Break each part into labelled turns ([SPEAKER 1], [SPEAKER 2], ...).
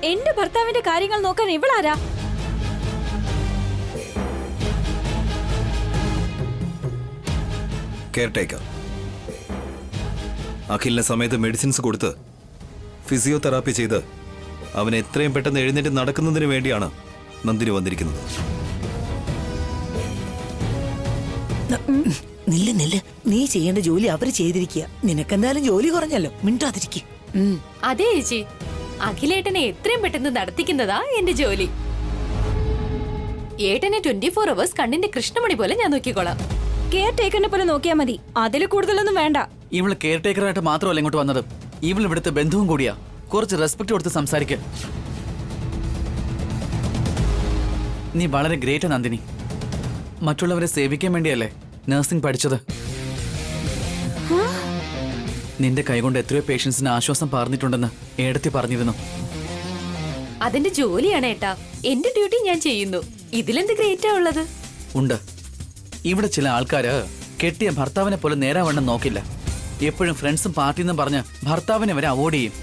[SPEAKER 1] എന്റെ ഭർത്താവിന്റെ കാര്യങ്ങൾ നോക്കാൻ ഇവളാരാ?
[SPEAKER 2] കെയർടേക്കർ. അഖിലിന് സമയത്ത് മെഡിസിൻസ് കൊടുത്ത് ഫിസിയോതെറാപ്പി ചെയ്ത് അവൻ എത്രയും പെട്ടെന്ന് എഴുന്നേറ്റ് നടക്കുന്നതിന് വേണ്ടിയാണ് നന്ദിനി വന്നിരിക്കുന്നത്.
[SPEAKER 3] നില്ല്, നീ ചെയ്യേണ്ട ജോലി അവര് ചെയ്തിരിക്കുക. നിനക്കെന്തായാലും ജോലി കുറഞ്ഞല്ലോ, മിണ്ടാതിരിക്കും.
[SPEAKER 4] അതെ ചേച്ചി, അഖിലേട്ടനെ എത്രയും പെട്ടെന്ന് നടത്തിക്കുന്നതാ എന്റെ ജോലി. ഏട്ടനെ 24 hours കണ്ണിന്റെ കൃഷ്ണമണി പോലെ ഞാൻ നോക്കിക്കോളാം.
[SPEAKER 1] കെയർ ടേക്കറിനെ പോലെ നോക്കിയാ മതി, അതിൽ കൂടുതലൊന്നും വേണ്ട.
[SPEAKER 5] ഇവള് കെയർ ടേക്കറായിട്ട് മാത്രമല്ല ഇങ്ങോട്ട് വന്നത്, ഇവൾ ഇവിടുത്തെ ബന്ധുവും കൂടിയാ. കുറച്ച് റെസ്പെക്ട് കൊടുത്ത് സംസാരിക്ക. നീ വളരെ ഗ്രേറ്റ് നന്ദിനി. മറ്റുള്ളവരെ സേവിക്കാൻ വേണ്ടിയല്ലേ നഴ്സിംഗ് പഠിച്ചത്. നിന്റെ കൈകൊണ്ട് എത്രയോ പേഷ്യൻസിന് ആശ്വാസം പറഞ്ഞിട്ടുണ്ടെന്ന് ഏടത്തി പറഞ്ഞിരുന്നു.
[SPEAKER 4] അതിന്റെ ജോലിയാണ് ഏട്ടാ. എന്റെ ഡ്യൂട്ടി ഞാൻ ചെയ്യുന്നു. ഇതിലെന്ത് ഗ്രേറ്റാ ഉള്ളത്?
[SPEAKER 5] ഉണ്ട്. ഇവിടെ ചില ആൾക്കാര് കെട്ടിയ ഭർത്താവിനെ പോലെ നേരാവണ്ണം നോക്കില്ല. എപ്പോഴും ഫ്രണ്ട്സും പാർട്ടിന്നും പറഞ്ഞ് ഭർത്താവിനെ വരെ അവോയ്ഡ് ചെയ്യും.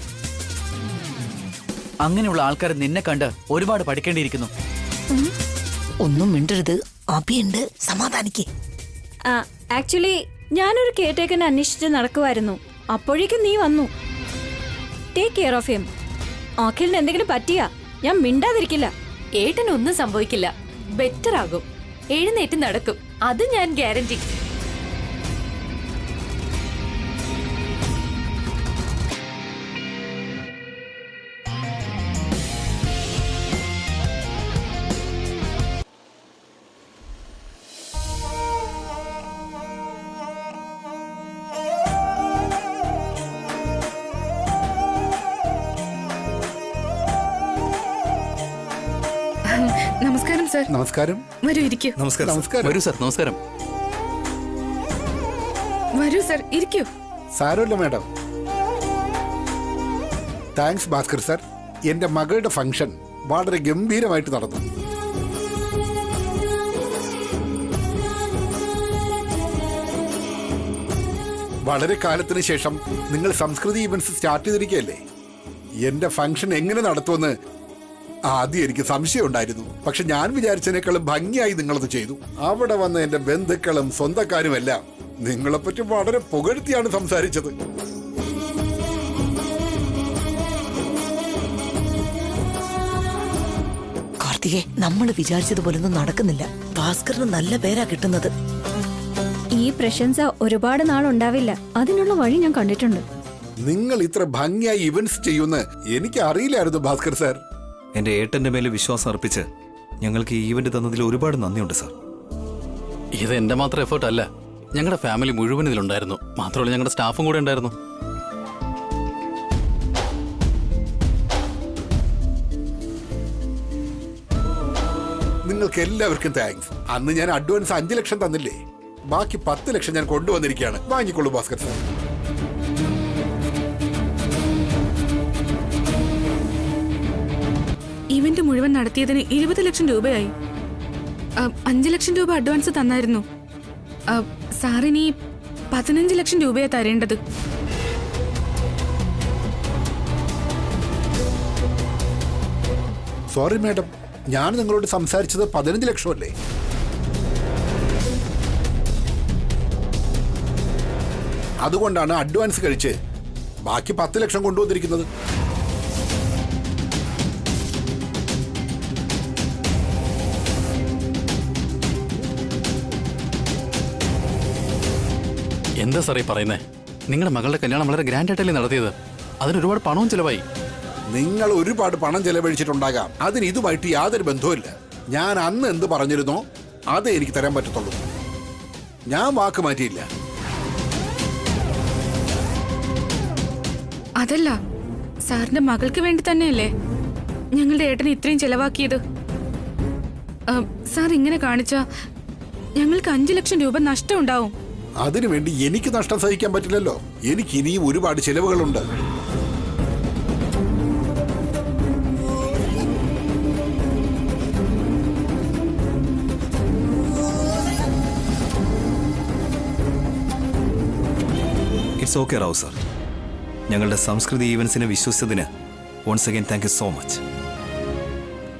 [SPEAKER 5] അങ്ങനെയുള്ള ആൾക്കാർ നിന്നെ കണ്ട് ഒരുപാട് പഠിക്കേണ്ടിയിരിക്കുന്നു.
[SPEAKER 3] ഒന്നും മിണ്ടരുത്, അഭിയുണ്ട്, സമാധാനിക്കേ.
[SPEAKER 1] ആക്ച്വലി ഞാനൊരു കെയർ ടേക്കറിനെ അന്വേഷിച്ച് നടക്കുമായിരുന്നു. അപ്പോഴേക്കും നീ വന്നു. Take care of him. അഖിലിന് എന്തെങ്കിലും പറ്റിയാ ഞാൻ മിണ്ടാതിരിക്കില്ല.
[SPEAKER 4] ഏട്ടനൊന്നും സംഭവിക്കില്ല. ബെറ്റർ ആകും. എഴുന്നേറ്റ് നടക്കും. അത് ഞാൻ ഗ്യാരണ്ടി.
[SPEAKER 6] നമസ്കാരം സർ.
[SPEAKER 7] നമസ്കാരം.
[SPEAKER 6] വരൂ ഇരിക്കൂ.
[SPEAKER 2] നമസ്കാരം.
[SPEAKER 7] നമസ്കാരം.
[SPEAKER 5] വരൂ സർ. നമസ്കാരം.
[SPEAKER 6] വരൂ സർ, ഇരിക്കൂ.
[SPEAKER 7] സാരമില്ല മാഡം. Thanks Bhaskar sir. എന്റെ മകളുടെ ഫംഗ്ഷൻ വളരെ ഗംഭീരമായിട്ട് നടന്നു. വളരെ കാലത്തിന് ശേഷം നിങ്ങൾ സംസ്കൃതി ഇവന്റ്സ് സ്റ്റാർട്ട് ചെയ്തിരിക്കുകയല്ലേ. എന്റെ ഫംഗ്ഷൻ എങ്ങനെ നടത്തുമെന്ന് ആദ്യം എനിക്ക് സംശയം ഉണ്ടായിരുന്നു. പക്ഷെ ഞാൻ വിചാരിച്ചതിനേക്കാളും ഭംഗിയായി നിങ്ങളത് ചെയ്തു. അവിടെ വന്ന എന്റെ ബന്ധുക്കളും സ്വന്തക്കാരും എല്ലാം നിങ്ങളെപ്പറ്റി വളരെ പുകഴ്ത്തിയാണ് സംസാരിച്ചത്.
[SPEAKER 3] കാർത്തികേ, നമ്മൾ വിചാരിച്ചതുപോലൊന്നും നടക്കുന്നില്ല. ഭാസ്കറിന് നല്ല പേരാ കിട്ടുന്നത്.
[SPEAKER 1] ഈ പ്രശംസ ഒരുപാട് നാളുണ്ടാവില്ല. അതിനുള്ള വഴി ഞാൻ കണ്ടിട്ടുണ്ട്.
[SPEAKER 7] നിങ്ങൾ ഇത്ര ഭംഗിയായി ഇവന്റ്സ് ചെയ്യുമെന്ന് എനിക്ക് അറിയില്ലായിരുന്നു ഭാസ്കർ സാർ.
[SPEAKER 2] എന്റെ ഏട്ടന്റെ മേലെ വിശ്വാസം അർപ്പിച്ച് ഞങ്ങൾക്ക് ഈ ഈവന്റ് തന്നതിൽ ഒരുപാട് നന്ദിയുണ്ട് സാർ.
[SPEAKER 5] ഇത് എന്റെ മാത്രം എഫേർട്ട് അല്ല, ഞങ്ങളുടെ ഫാമിലി മുഴുവൻ ഇതിലുണ്ടായിരുന്നു. മാത്രമല്ല ഞങ്ങളുടെ സ്റ്റാഫും കൂടെ ഉണ്ടായിരുന്നു.
[SPEAKER 7] നിങ്ങൾക്ക് എല്ലാവർക്കും താങ്ക്സ്. അന്ന് ഞാൻ അഡ്വാൻസ് 5 ലക്ഷം തന്നില്ലേ, ബാക്കി 10 ലക്ഷം ഞാൻ കൊണ്ടുവന്നിരിക്കുകയാണ്. വാങ്ങിക്കോളൂ ഭാസ്കർ സാർ.
[SPEAKER 6] ഇവന്റ് മുഴുവൻ നടത്തിയതിന് 20 ലക്ഷം രൂപയായി. 5 ലക്ഷം രൂപ അഡ്വാൻസ് തന്നായിരുന്നു. സാറിനി 15 ലക്ഷം രൂപയാ തരേണ്ടത്.
[SPEAKER 7] സോറി മാഡം, ഞാൻ നിങ്ങളോട് സംസാരിച്ചത് 15 ലക്ഷമല്ലേ. അതുകൊണ്ടാണ് അഡ്വാൻസ് കഴിച്ച് ബാക്കി 10 ലക്ഷം കൊണ്ടുവന്നിരിക്കുന്നത്.
[SPEAKER 5] എന്താ സാറേ പറയുന്നേ? നിങ്ങളുടെ മകളുടെ കല്യാണം വളരെ ഗ്രാൻഡ് ആയിട്ടല്ലേ നടത്തിയത്. അതിന് ഒരുപാട് പണവും ചെലവായി.
[SPEAKER 7] നിങ്ങൾ ഒരുപാട് പണം ചെലവഴിച്ചിട്ടുണ്ടാകാം. അതിന് ഇതുമായിട്ട് യാതൊരു ബന്ധവുമില്ല. ഞാൻ അന്ന് എന്ത് പറഞ്ഞിരുന്നോ അതേ എനിക്ക് തരാൻ പറ്റത്തുള്ളൂ. ഞാൻ വാക്ക് മാറ്റിയില്ല.
[SPEAKER 6] അതല്ല, സാറിന്റെ മകൾക്ക് വേണ്ടി തന്നെയല്ലേ ഞങ്ങളുടെ ഏട്ടനെ ഇത്രയും ചെലവാക്കിയത്. സാർ ഇങ്ങനെ കാണിച്ച ഞങ്ങൾക്ക് 5 ലക്ഷം രൂപ നഷ്ടം ഉണ്ടാവും.
[SPEAKER 7] അതിനുവേണ്ടി എനിക്ക് നഷ്ടം സഹിക്കാൻ പറ്റില്ലല്ലോ. എനിക്ക് ഇനിയും ഒരുപാട് ചിലവുകളുണ്ട്.
[SPEAKER 2] It's okay Rao sir. ഞങ്ങളുടെ സംസ്കൃതി ഈവൻസിനെ വിശ്വസിച്ചതിന് once again thank you so much.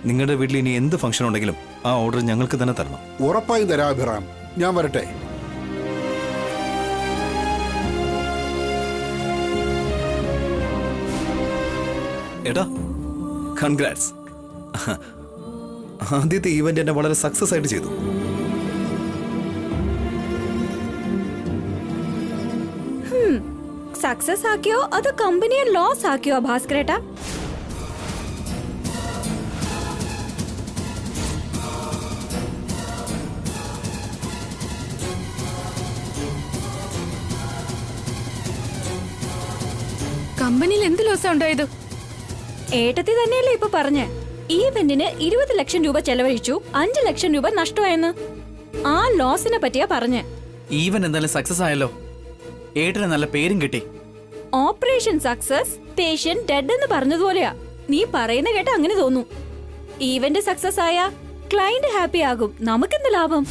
[SPEAKER 2] നിങ്ങളുടെ വീട്ടിൽ ഇനി എന്ത് ഫംഗ്ഷൻ ഉണ്ടെങ്കിലും ആ ഓർഡർ ഞങ്ങൾക്ക് തന്നെ തരണം.
[SPEAKER 7] ഉറപ്പായും തരാം അഭിറാം. ഞാൻ വരട്ടെ.
[SPEAKER 2] എടാ, കൺഗ്രാറ്റ്സ്. ആദ്യത്തെ ഈവന്റ് എന്നെ വളരെ സക്സസ് ആയിട്ട് ചെയ്തു.
[SPEAKER 1] സക്സസ് ആക്കിയോ അതോ കമ്പനിയെ ലോസ് ആക്കിയോ ഭാസ്കരേട്ടാ?
[SPEAKER 6] കമ്പനിയിൽ എന്ത് ലോസാ ഉണ്ടായത്?
[SPEAKER 1] ഏട്ടത്തി തന്നെയല്ലേ ഇപ്പൊ പറഞ്ഞേ, ഈവന്റിന് 20 ലക്ഷം രൂപ ചെലവഴിച്ചു, 5 ലക്ഷം രൂപ നഷ്ടമായെന്ന്. ആ ലോസിനെ പറ്റിയാ പറഞ്ഞേ.
[SPEAKER 5] ഈവൻ എന്തായാലും സക്സസ് ആയല്ലോ. ഏട്ടന് നല്ല പേരും കിട്ടി.
[SPEAKER 1] ഓപ്പറേഷൻ സക്സസ്, പേഷ്യന്റ് ഡെഡ് എന്ന് പറഞ്ഞതുപോലെയാ. നീ പറയുന്ന കേട്ട അങ്ങനെ തോന്നും. ഈവന്റ് സക്സസ് ആയ ക്ലയന്റ് ഹാപ്പി ആകും, നമുക്കെന്ത് ലാഭം?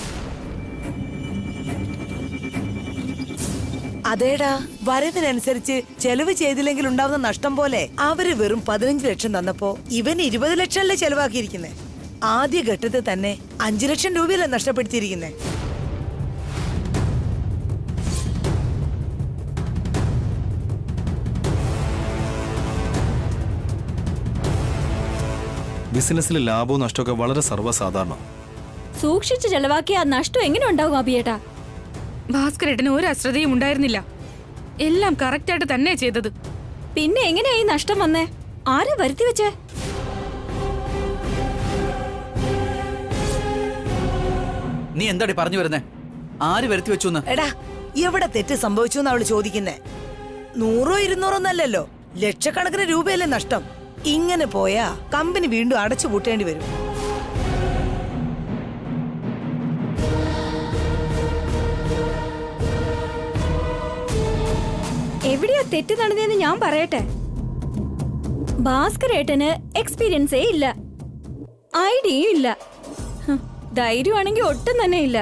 [SPEAKER 3] അതേടാ, വരവിനനുസരിച്ച് ചെലവ് ചെയ്തില്ലെങ്കിൽ ഉണ്ടാവുന്ന നഷ്ടം പോലെ അവര് വെറും 15 ലക്ഷം തന്നപ്പോ ഇവൻ 20 ലക്ഷമല്ലേ ചെലവാക്കിയിരിക്കുന്നേ. ആദ്യ ഘട്ടത്തിൽ തന്നെ 5 ലക്ഷം രൂപയല്ലേ നഷ്ടപ്പെടുത്തിയിരിക്കുന്നേ.
[SPEAKER 2] ബിസിനസ്സിൽ ലാഭവും നഷ്ടമൊക്കെ വളരെ സർവ്വസാധാരണം.
[SPEAKER 1] സൂക്ഷിച്ച് ചെലവാക്കിയ ആ നഷ്ടം എങ്ങനെ ഉണ്ടാവും അഭിയേട്ടാ?
[SPEAKER 6] ഭാസ്കരേട്ടന് ഒരു അശ്രദ്ധയും ഉണ്ടായിരുന്നില്ല. എല്ലാം കറക്റ്റായിട്ട് തന്നെ ചെയ്തത്.
[SPEAKER 1] പിന്നെ എങ്ങനെയാ ഈ നഷ്ടം വന്നേ? ആരെ വരുത്തി വെച്ചേ?
[SPEAKER 5] നീ എന്താടി പറഞ്ഞു വരുന്നേ? ആര് വരുത്തി വെച്ചു?
[SPEAKER 3] എടാ, എവിടെ തെറ്റ് സംഭവിച്ചു എന്ന് അവള് ചോദിക്കുന്നേ. 100 200 ഒന്നല്ലല്ലോ, ലക്ഷക്കണക്കിന് രൂപയല്ലേ നഷ്ടം. ഇങ്ങനെ പോയാ കമ്പനി വീണ്ടും അടച്ചു പൂട്ടേണ്ടി വരും.
[SPEAKER 1] എവിടെയാ തെറ്റ് നടന്നതെന്ന് ഞാൻ പറയട്ടെ. ഭാസ്കരേട്ടന് എക്സ്പീരിയൻസേ ഇല്ല, ഐഡിയയും ഇല്ല, ധൈര്യമാണെങ്കിൽ ഒട്ടും തന്നെ ഇല്ല.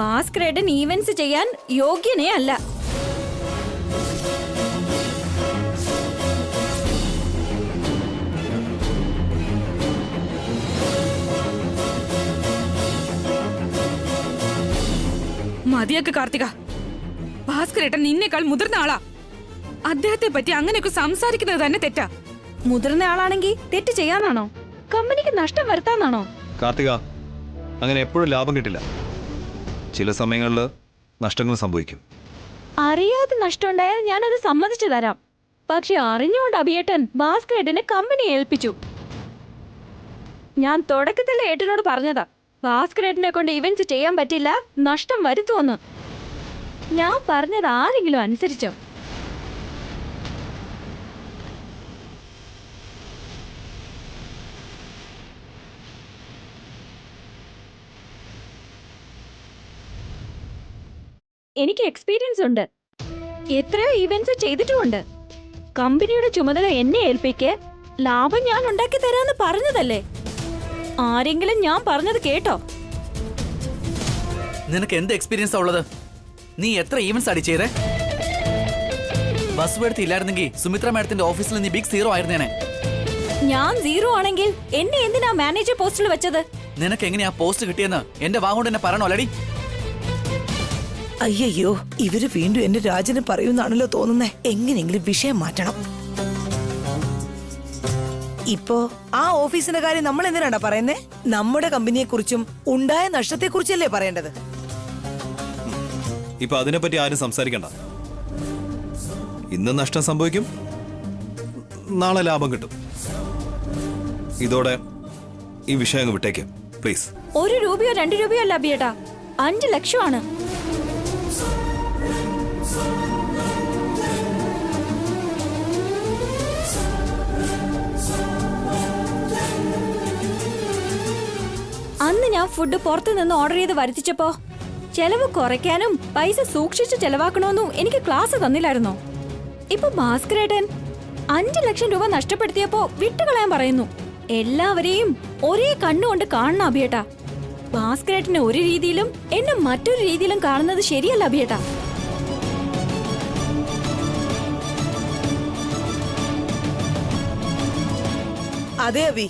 [SPEAKER 1] ഭാസ്കരേട്ടൻ ഈവന്റ്സ് ചെയ്യാൻ യോഗ്യനേ അല്ല.
[SPEAKER 6] മതിയൊക്കെ കാർത്തിക. ഭാസ്കരേട്ടൻ നിന്നേക്കാൾ മുതിർന്ന ആളാ. അദ്ദേഹത്തെ പറ്റി അങ്ങനെയൊക്കെ സംസാരിക്കുന്നത് തന്നെ തെറ്റാ.
[SPEAKER 1] മുതിർന്ന ആളാണെങ്കിൽ തെറ്റ് ചെയ്യാനാണോ? കമ്പനിക്ക് നഷ്ടം വരുത്താനാണോ?
[SPEAKER 2] കാർത്തിക, അങ്ങനെ എപ്പോഴും ലാഭം കിട്ടില്ല. ചില സമയങ്ങളിൽ നഷ്ടങ്ങൾ സംഭവിക്കും.
[SPEAKER 1] അറിയാതെ നഷ്ടം ഉണ്ടായാൽ ഞാനത് സമ്മതിച്ചു തരാം. പക്ഷെ അറിഞ്ഞുകൊണ്ട് അഭിയേട്ടൻ ഭാസ്കരേട്ടനെ കമ്പനി ഏൽപ്പിച്ചു. ഞാൻ തുടക്കത്തിൽ ഏട്ടനോട് പറഞ്ഞതാ, ഭാസ്കരേട്ടനെ കൊണ്ട് ഇവന്റ്സ് ചെയ്യാൻ പറ്റില്ല, നഷ്ടം വരുത്തുമെന്ന്. ഞാൻ പറഞ്ഞത് ആരെങ്കിലും അനുസരിച്ചോ? എനിക്ക് എക്സ്പീരിയൻസ് ഉണ്ട്, എത്രയോ ഈവന്റ്സ് ചെയ്തിട്ടുമുണ്ട്. കമ്പനിയുടെ ചുമതല എന്നെ ഏൽപ്പിക്ക്, ലാഭം ഞാൻ ഉണ്ടാക്കി തരാന്ന് പറഞ്ഞതല്ലേ. ആരെങ്കിലും ഞാൻ പറഞ്ഞത് കേട്ടോ?
[SPEAKER 5] നിനക്ക് എന്ത് എക്സ്പീരിയൻസ് ഉള്ളത്? നീ എത്ര ഈവന്റ്സ് അടി ചെയ്തേ? ബസ് എടുത്ത് ഇല്ലായിരുന്നെങ്കിൽ സുമിത്ര മാഡത്തിന്റെ ഓഫീസിൽ നീ ബിഗ് സീറോ ആയിരുന്നേനെ.
[SPEAKER 1] ഞാൻ സീറോ ആണെങ്കിൽ എന്നെ എന്തിനാ മാനേജർ പോസ്റ്റിൽ വെച്ചത്?
[SPEAKER 5] നിനക്ക് എങ്ങനെയാ പോസ്റ്റ് കിട്ടിയെന്ന് എന്റെ വാഗോണ്ട് എന്നെ പറയണോ അല്ലടി?
[SPEAKER 3] അയ്യോ, ഇവര് വീണ്ടും എന്റെ രാജന് പറയുന്നാണല്ലോ തോന്നുന്നേ. എങ്ങനെയെങ്കിലും വിഷയം മാറ്റണം. ഇപ്പോ ആ ഓഫീസിന്റെ കാര്യം നമ്മൾ എന്തിനാണ് പറയുന്നേ? നമ്മുടെ കമ്പനിയെ കുറിച്ചും ഉണ്ടായ നഷ്ടത്തെ കുറിച്ചല്ലേ പറയേണ്ടത്.
[SPEAKER 2] ഇപ്പൊ അതിനെപ്പറ്റി ആരും സംസാരിക്കണ്ട. ഇന്ന് നഷ്ടം സംഭവിക്കും, നാളെ ലാഭം കിട്ടും. ഇതോടെ ഈ വിഷയം അങ്ങ് വിട്ടേക്ക് പ്ലീസ്.
[SPEAKER 1] 1 രൂപയോ 2 രൂപയോ അല്ല അഭിയേട്ടാ, 5 ലക്ഷമാണ്. അന്ന് ഞാൻ ഫുഡ് പുറത്തു നിന്ന് ഓർഡർ ചെയ്ത് വരുത്തിച്ചപ്പോ ചെലവ് കുറയ്ക്കാനും പൈസ സൂക്ഷിച്ച് ചെലവാക്കണമെന്നും എനിക്ക് ക്ലാസ് തന്നില്ലായിരുന്നോ? ഇപ്പൊ ഭാസ്കരേട്ടൻ 5 ലക്ഷം രൂപ നഷ്ടപ്പെടുത്തിയപ്പോ വിട്ടുകളയാൻ പറയുന്നു. എല്ലാവരെയും ഒരേ കണ്ണുകൊണ്ട് കാണണം അഭിയേട്ടാ. ഭാസ്കരേട്ടനെ ഒരു രീതിയിലും എന്നെ മറ്റൊരു രീതിയിലും കാണുന്നത് ശരിയല്ല അഭിയേട്ടാ.
[SPEAKER 3] അതെ അബി,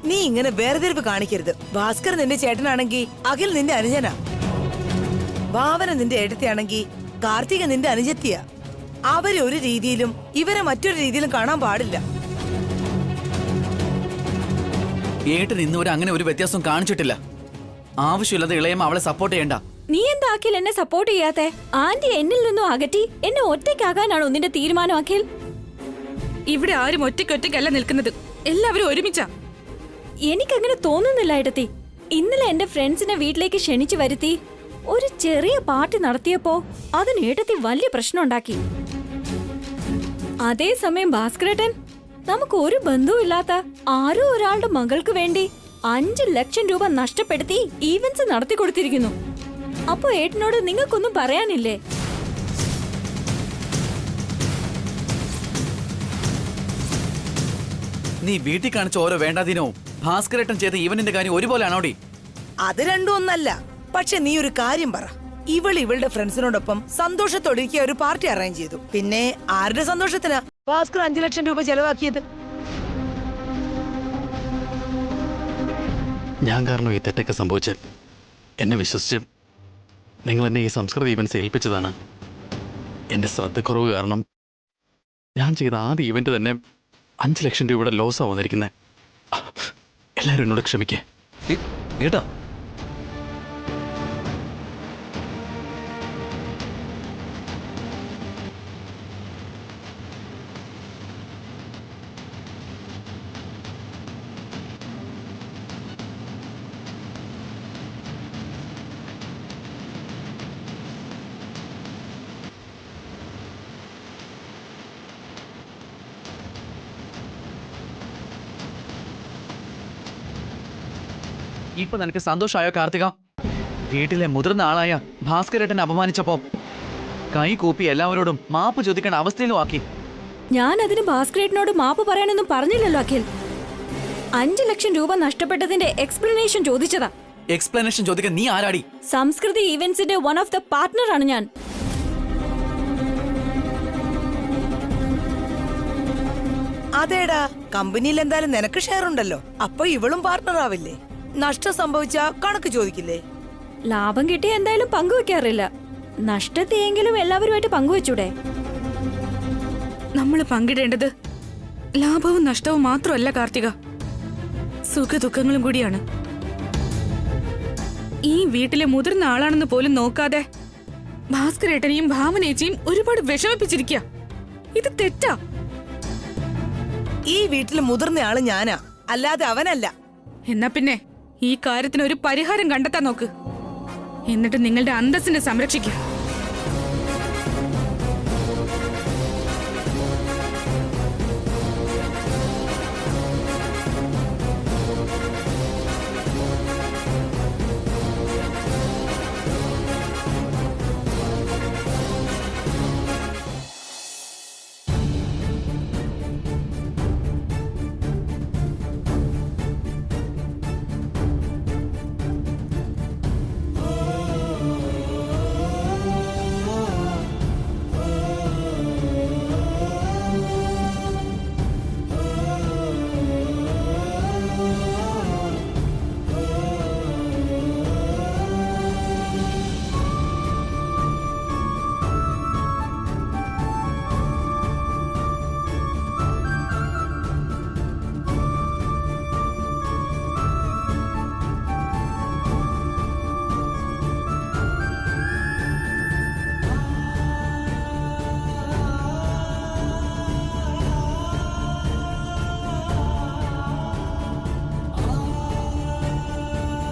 [SPEAKER 3] നീ ഇങ്ങനെ വേർതിരിവ് കാണിക്കരുത്. ഭാസ്കർ നിന്റെ ചേട്ടനാണെങ്കിൽ അഖിൽ നിന്റെ അനുജനാ. ഭാവന നിന്റെ ഏട്ടത്തിയാണെങ്കിൽ കാർത്തിക നിന്റെ അനുജത്തിയാ. അവരെ ഒരു രീതിയിലും ഇവരെ മറ്റൊരു രീതിയിലും കാണാൻ പാടില്ല.
[SPEAKER 5] ഏട്ടൻ ഇന്നുവരെ അങ്ങനെ ഒരു വ്യത്യാസം കാണിച്ചിട്ടില്ല. ആവശ്യമില്ലാതെ ഇളയമ്മ അവളെ സപ്പോർട്ട് ചെയ്യണ്ട.
[SPEAKER 1] നീ എന്താ അഖിൽ എന്നെ സപ്പോർട്ട് ചെയ്യാത്തെ? ആന്റി എന്നിൽ നിന്നും അകറ്റി എന്നെ ഒറ്റയ്ക്കാകാനാണോ നിന്റെ തീരുമാനം അഖിൽ?
[SPEAKER 6] ഇവിടെ ആരും ഒറ്റയ്ക്കൊറ്റയ്ക്കല്ല നിൽക്കുന്നത്, എല്ലാവരും ഒരുമിച്ചാ.
[SPEAKER 1] എനിക്കങ്ങനെ തോന്നുന്നില്ല ഏട്ടത്തി. ഇന്നലെ എന്റെ ഫ്രണ്ട്സിനെ വീട്ടിലേക്ക് ക്ഷണിച്ചു വരുത്തി ഒരു ചെറിയ പാർട്ടി നടത്തിയപ്പോ അതിന് ഏട്ടത്തി വലിയ പ്രശ്നം ഉണ്ടാക്കി. അതേസമയം ഭാസ്കരേട്ടൻ നമുക്ക് ഒരു ബന്ധവുമില്ലാത്ത ആരോ ഒരാളുടെ മകൾക്ക് വേണ്ടി 5 ലക്ഷം രൂപ നഷ്ടപ്പെടുത്തി ഈവന്റ്സ് നടത്തി കൊടുത്തിരിക്കുന്നു. അപ്പൊ ഏട്ടനോട് നിങ്ങൾക്കൊന്നും പറയാനില്ലേ?
[SPEAKER 5] നീ വീട്ടിൽ കാണിച്ച ഓരോ വേണ്ടാതിനവും ഭാസ്കരേട്ടൻ ചെയ്ത ഈവനിന്റെ കാര്യം ഒരുപോലെയാണോടി?
[SPEAKER 3] അത് രണ്ടും ഒന്നല്ല. പക്ഷെ നീ ഒരു കാര്യം പറ, ഇവളുടെ ഫ്രണ്ട്സിനോടൊപ്പം സന്തോഷത്തോടെ ഒരു പാർട്ടി അറേഞ്ച് ചെയ്തു. പിന്നെ ആരുടെ സന്തോഷത്തിനാ ഭാസ്കർ 5 ലക്ഷം രൂപ ചെലവാക്കിയത്?
[SPEAKER 8] ഞാൻ കാരണം ഈ തെറ്റൊക്കെ സംഭവിച്ച് എന്നെ വിശ്വസിച്ച് നിങ്ങൾ എന്നെ ഈ സംസ്കൃത ഈവൻസ് ഏൽപ്പിച്ചതാണ്. എൻ്റെ ശ്രദ്ധക്കുറവ് കാരണം ഞാൻ ചെയ്ത ആദ്യ ഈവൻറ്റ് തന്നെ 5 ലക്ഷം രൂപയുടെ ലോസാണ് വന്നിരിക്കുന്നത്. എല്ലാവരും എന്നോട് ക്ഷമിക്കേ.
[SPEAKER 2] ഏട്ടാ,
[SPEAKER 5] ഇപ്പൊ നിനക്ക് സന്തോഷമായോ കാർത്തിക? വീട്ടിലെ മുതിർന്ന ആളായ ഭാസ്കരേട്ടനെ അപമാനിച്ചപ്പോ കൈ കൂപ്പി എല്ലാവരോടും മാപ്പ് ചോദിക്കേണ്ട അവസ്ഥയിലും ആക്കി.
[SPEAKER 1] ഞാൻ അതിന് ഭാസ്കരേട്ടനോട് മാപ്പ് പറയാനൊന്നും പറഞ്ഞില്ലല്ലോ അഖിൽ. 5 ലക്ഷം രൂപ നഷ്ടപ്പെട്ടതിന്റെ എക്സ്പ്ലനേഷൻ ചോദിച്ചതാ.
[SPEAKER 5] എക്സ്പ്ലനേഷൻ ചോദിക്കാൻ നീ ആരാടി?
[SPEAKER 1] സംസ്കൃതി ഈവന്റ്സിന്റെ വൺ ഓഫ് ദ പാർട്ട്ണർ ആണ് ഞാൻ.
[SPEAKER 3] അതേടാ, കമ്പനിയിൽ എന്തായാലും നിനക്ക് ഷെയർ ഉണ്ടല്ലോ, അപ്പൊ ഇവളും പാർട്ണർ ആവില്ലേ? നഷ്ടം സംഭവിച്ച കണക്ക് ചോദിക്കില്ലേ?
[SPEAKER 1] ലാഭം കിട്ടിയ എന്തായാലും പങ്കുവെക്കാറില്ല. നഷ്ടത്തെയെങ്കിലും എല്ലാവരുമായിട്ട് പങ്കുവെച്ചൂടെ?
[SPEAKER 6] നമ്മൾ പങ്കിടേണ്ടത് ലാഭവും നഷ്ടവും മാത്രമല്ല കാർത്തിക, സുഖദുഃഖങ്ങളും കൂടിയാണ്. ഈ വീട്ടിലെ മുതിർന്ന ആളാണെന്ന് പോലും നോക്കാതെ ഭാസ്കരേട്ടനെയും ഭാവനേച്ചിയും ഒരുപാട് വിഷമിപ്പിച്ചിരിക്കുക. ഇത് തെറ്റാ.
[SPEAKER 3] ഈ വീട്ടിൽ മുതിർന്ന ആള് ഞാനാ, അല്ലാതെ അവനല്ല.
[SPEAKER 6] എന്നാ പിന്നെ ഈ കാര്യത്തിന് ഒരു പരിഹാരം കണ്ടെത്താൻ നോക്ക്. എന്നിട്ട് നിങ്ങളുടെ അന്തസ്സിനെ സംരക്ഷിക്കുക.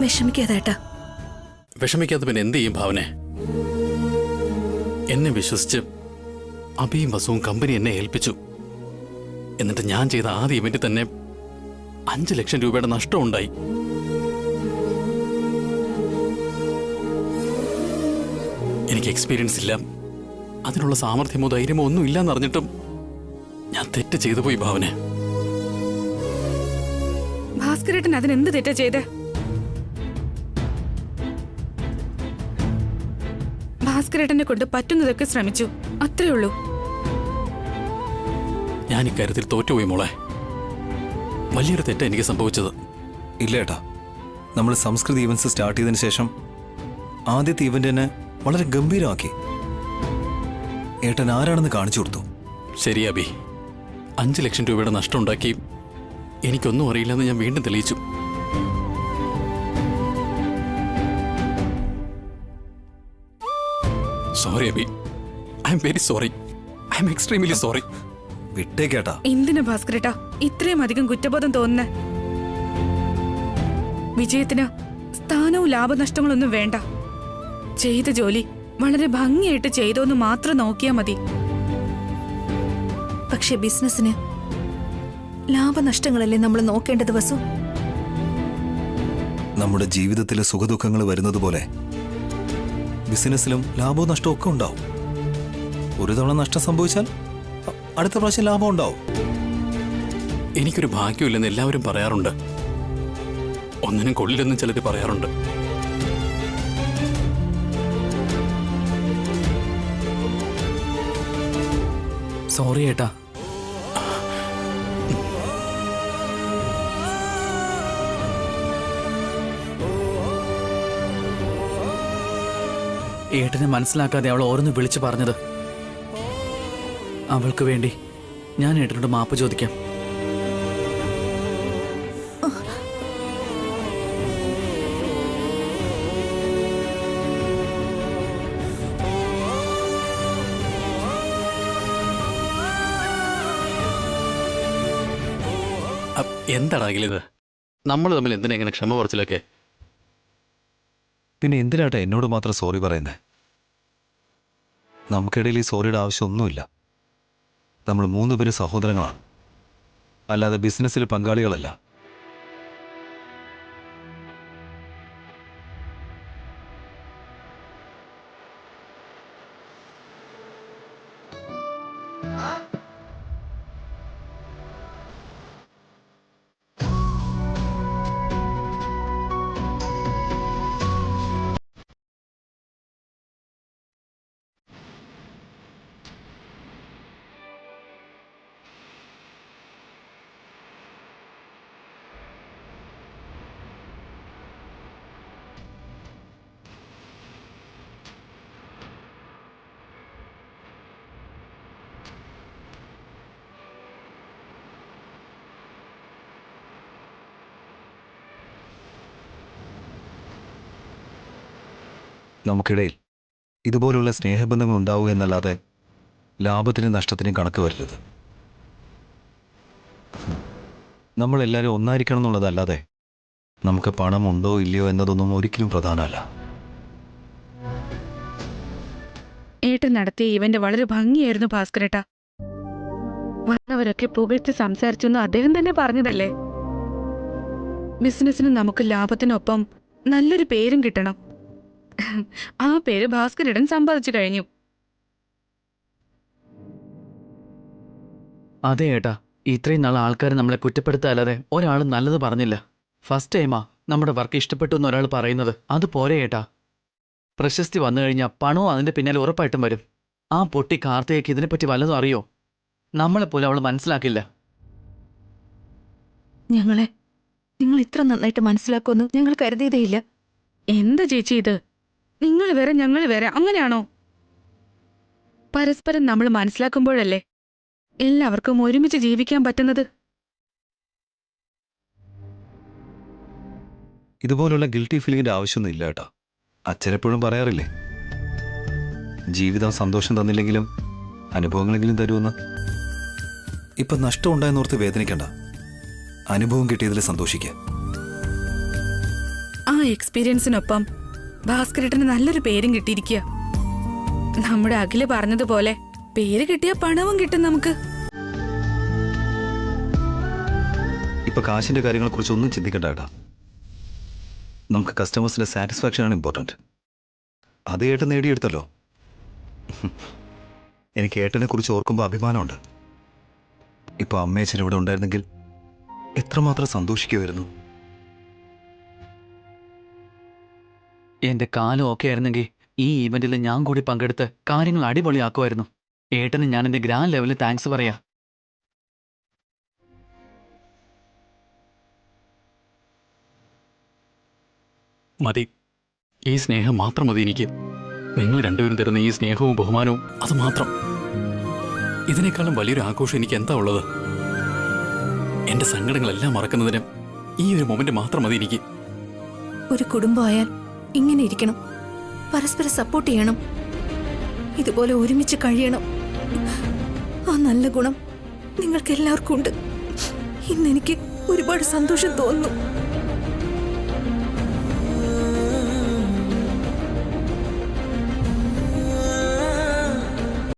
[SPEAKER 6] വിഷമിക്കാതേട്ടാ.
[SPEAKER 8] വിഷമിക്കാത്ത പിന്നെ എന്ത് ചെയ്യും ഭാവനെ? എന്നെ വിശ്വസിച്ച് അഭിയും വസുവും കമ്പനി എന്നെ ഏൽപ്പിച്ചു. എന്നിട്ട് ഞാൻ ചെയ്ത ആദ്യ ഇവന്റ് തന്നെ 5 ലക്ഷം രൂപയുടെ നഷ്ടം ഉണ്ടായി. എനിക്ക് എക്സ്പീരിയൻസ് ഇല്ല, അതിനുള്ള സാമർഥ്യമോ ധൈര്യമോ ഒന്നും ഇല്ലെന്നറിഞ്ഞിട്ടും ഞാൻ തെറ്റ് ചെയ്തു പോയി ഭാവനെ.
[SPEAKER 6] ഭാസ്കരേട്ടൻ അതിനെന്ത് തെറ്റാ ചെയ്തേ? ഭാസ്കരേട്ടനെ കൊണ്ട് പറ്റുന്നതൊക്കെ ശ്രമിച്ചു, അത്രേ ഉള്ളൂ.
[SPEAKER 8] ഞാൻ ഇക്കാര്യത്തിൽ തോറ്റുപോയി മോളെ. വലിയൊരു തെറ്റാണ് എനിക്ക് സംഭവിച്ചത്.
[SPEAKER 2] ഇല്ല ഏട്ടാ, നമ്മൾ സംസ്കൃതി ഇവന്റ്സ് സ്റ്റാർട്ട് ചെയ്തതിന് ശേഷം ആദ്യത്തെ ഇവന്റ് തന്നെ വളരെ ഗംഭീരമാക്കി. ഏട്ടൻ ആരാണെന്ന് കാണിച്ചു കൊടുത്തു.
[SPEAKER 8] ശരി അബി, 5 ലക്ഷം രൂപയുടെ നഷ്ടം ഉണ്ടാക്കി എനിക്കൊന്നും അറിയില്ലെന്ന് ഞാൻ വീണ്ടും തെളിയിച്ചു. Sorry Abi, I'm very sorry. I'm extremely sorry.
[SPEAKER 2] വിട്ടേക്കേട്ടാ.
[SPEAKER 6] എന്തിനാ ഭാസ്കരേട്ടാ ഇത്രയും അധികം കുറ്റബോധം തോന്നുന്നേ? വിജയത്തിന് സ്ഥാനവും ലാഭനഷ്ടങ്ങളൊന്നും വേണ്ട. ചെയ്ത ജോലി വളരെ ഭംഗിയായിട്ട് ചെയ്തോന്ന് മാത്രം നോക്കിയാ മതി.
[SPEAKER 1] പക്ഷെ ബിസിനസ്സിന് ലാഭനഷ്ടങ്ങളല്ലേ നമ്മൾ നോക്കേണ്ടത് വസു?
[SPEAKER 2] നമ്മുടെ ജീവിതത്തിലെ സുഖദുഃഖങ്ങൾ വരുന്നത് പോലെ ബിസിനസ്സിലും ലാഭവും നഷ്ടവും ഒക്കെ ഉണ്ടാവും. ഒരു തവണ നഷ്ടം സംഭവിച്ചാൽ അടുത്ത പ്രാവശ്യം ലാഭം ഉണ്ടാവും.
[SPEAKER 8] എനിക്കൊരു ഭാഗ്യമില്ലെന്ന് എല്ലാവരും പറയാറുണ്ട്. ഒന്നിനും കൊള്ളില്ലെന്ന് ചിലർ പറയാറുണ്ട്.
[SPEAKER 5] സോറി ഏട്ടാ. ഏട്ടനെ മനസ്സിലാക്കാതെ അവൾ ഓരോന്ന് വിളിച്ചു പറഞ്ഞത്. അവൾക്ക് വേണ്ടി ഞാൻ ഏട്ടനോട് മാപ്പ് ചോദിക്കാം.
[SPEAKER 8] എന്താണെങ്കിലും നമ്മൾ തമ്മിൽ എന്തിനാ ഇങ്ങനെ ക്ഷമ കുറച്ചിലൊക്കെ?
[SPEAKER 2] പിന്നെ എന്തിനാട്ടെ എന്നോട് മാത്രം സോറി പറയുന്നേ? നമുക്കിടയിൽ ഈ സോറിയുടെ ആവശ്യമൊന്നുമില്ല. നമ്മൾ 3 പേര് സഹോദരങ്ങളാണ്, അല്ലാതെ ബിസിനസ്സിൽ പങ്കാളികളല്ല. നമുക്കിടയിൽ ഇതുപോലുള്ള സ്നേഹബന്ധങ്ങൾ ഉണ്ടാവുക എന്നല്ലാതെ ലാഭത്തിനും നഷ്ടത്തിനും കണക്ക് വരരുത്. നമ്മളെല്ലാവരും ഒന്നായിരിക്കണം എന്നുള്ളതല്ലാതെ നമുക്ക് പണം ഉണ്ടോ ഇല്ലയോ എന്നതൊന്നും ഒരിക്കലും പ്രധാനമല്ല.
[SPEAKER 6] ഏട്ടൻ നടത്തിയ ഇവന്റ് വളരെ ഭംഗിയായിരുന്നു ഭാസ്കരേട്ടാ. വന്നവരൊക്കെ പുകഴ്ത്തി സംസാരിച്ചെന്ന് അദ്ദേഹം തന്നെ പറഞ്ഞതല്ലേ. ബിസിനസ്സിന് നമുക്ക് ലാഭത്തിനൊപ്പം നല്ലൊരു പേരും കിട്ടണം. ആ പേര് ഭാസ്കരേട്ടൻ സമ്പാദിച്ചു കഴിഞ്ഞു.
[SPEAKER 5] അതെ ഏട്ടാ, ഇത്രയും നാൾ ആൾക്കാർ നമ്മളെ കുറ്റപ്പെടുത്താല്ലാതെ ഒരാൾ നല്ലത് പറഞ്ഞില്ല. ഫസ്റ്റ് ടൈമാ നമ്മുടെ വർക്ക് ഇഷ്ടപ്പെട്ടു എന്ന് ഒരാൾ പറയുന്നത്. അത് പോരെ ഏട്ടാ. പ്രശസ്തി വന്നു കഴിഞ്ഞാൽ പണവും അതിന്റെ പിന്നാലെ ഉറപ്പായിട്ടും വരും. ആ പൊട്ടി കാർത്തികയ്ക്ക് ഇതിനെപ്പറ്റി വല്ലതും അറിയോ? നമ്മളെപ്പോലെ അവൾ മനസ്സിലാക്കില്ല.
[SPEAKER 1] നിങ്ങൾ ഇത്ര നന്നായിട്ട് മനസ്സിലാക്കുമെന്ന് ഞങ്ങൾ കരുതിയതേയില്ല.
[SPEAKER 6] എന്താ ചേച്ചി ഇത്? നിങ്ങൾ വേറെ ഞങ്ങൾ വേറെ അങ്ങനെയാണോ? പരസ്പരം നമ്മൾ മനസ്സിലാക്കുമ്പോഴല്ലേ എല്ലാവർക്കും ഒരുമിച്ച് ജീവിക്കാൻ പറ്റുന്നത്.
[SPEAKER 2] ഇതുപോലുള്ള ഗിൽറ്റി ഫീലിങ്ങിന്റെ ആവശ്യമൊന്നും ഇല്ല കേട്ടോ. അച്ഛനെപ്പോഴും പറയാറില്ലേ, ജീവിതം സന്തോഷം തന്നില്ലെങ്കിലും അനുഭവങ്ങളെങ്കിലും തരുമെന്ന്. ഇപ്പൊ നഷ്ടം ഉണ്ടായെന്നോർത്ത് വേദനിക്കണ്ട, അനുഭവം കിട്ടിയതിൽ സന്തോഷിക്കുക.
[SPEAKER 6] ആ എക്സ്പീരിയൻസിനൊപ്പം ഭാസ്കരേട്ടന് നല്ലൊരു പേരും കിട്ടിയിരിക്കുക. നമ്മുടെ അഖില് പറഞ്ഞതുപോലെ പേര് കിട്ടിയ പണവും കിട്ടും നമുക്ക്.
[SPEAKER 2] ഇപ്പൊ കാശിന്റെ കാര്യങ്ങളെ കുറിച്ച് ഒന്നും ചിന്തിക്കണ്ട കേട്ടാ. നമുക്ക് കസ്റ്റമേഴ്സിന്റെ സാറ്റിസ്ഫാക്ഷൻ ആണ് ഇമ്പോർട്ടൻറ്റ്. അത് ഏട്ടൻ നേടിയെടുത്തല്ലോ. എനിക്ക് ഏട്ടനെ കുറിച്ച് ഓർക്കുമ്പോൾ അഭിമാനമുണ്ട്. ഇപ്പൊ അമ്മയച്ഛൻ ഇവിടെ ഉണ്ടായിരുന്നെങ്കിൽ എത്രമാത്രം സന്തോഷിക്കുമായിരുന്നു.
[SPEAKER 5] എന്റെ കാലം ഓക്കെ ആയിരുന്നെങ്കിൽ ഈ ഈവന്റിൽ ഞാൻ കൂടി പങ്കെടുത്ത് കാര്യങ്ങൾ അടിപൊളിയാക്കുമായിരുന്നു. ഏട്ടന് ഞാൻ എന്റെ ഗ്രാൻഡ് ലെവലിൽ താങ്ക്സ് പറയാ.
[SPEAKER 8] മതി, ഈ സ്നേഹം മാത്രം മതി എനിക്ക്. നിങ്ങൾ രണ്ടുപേരും തരുന്ന ഈ സ്നേഹവും ബഹുമാനവും അത് മാത്രം. ഇതിനേക്കാളും വലിയൊരു ആഘോഷം എനിക്ക് എന്താ ഉള്ളത്? എന്റെ സങ്കടങ്ങളെല്ലാം മറക്കുന്നതിന് ഈ ഒരു മൊമെന്റ് മാത്രം മതി എനിക്ക്.
[SPEAKER 9] ഒരു കുടുംബമായാൽ ഇങ്ങനെ ഇരിക്കണം, പരസ്പരം സപ്പോർട്ട് ചെയ്യണം, ഇതുപോലെ ഒരുമിച്ച് കഴിയണം. ആ നല്ല ഗുണം നിങ്ങൾക്ക് എല്ലാവർക്കും ഉണ്ട്. ഇന്നെനിക്ക് ഒരുപാട് സന്തോഷം തോന്നുന്നു.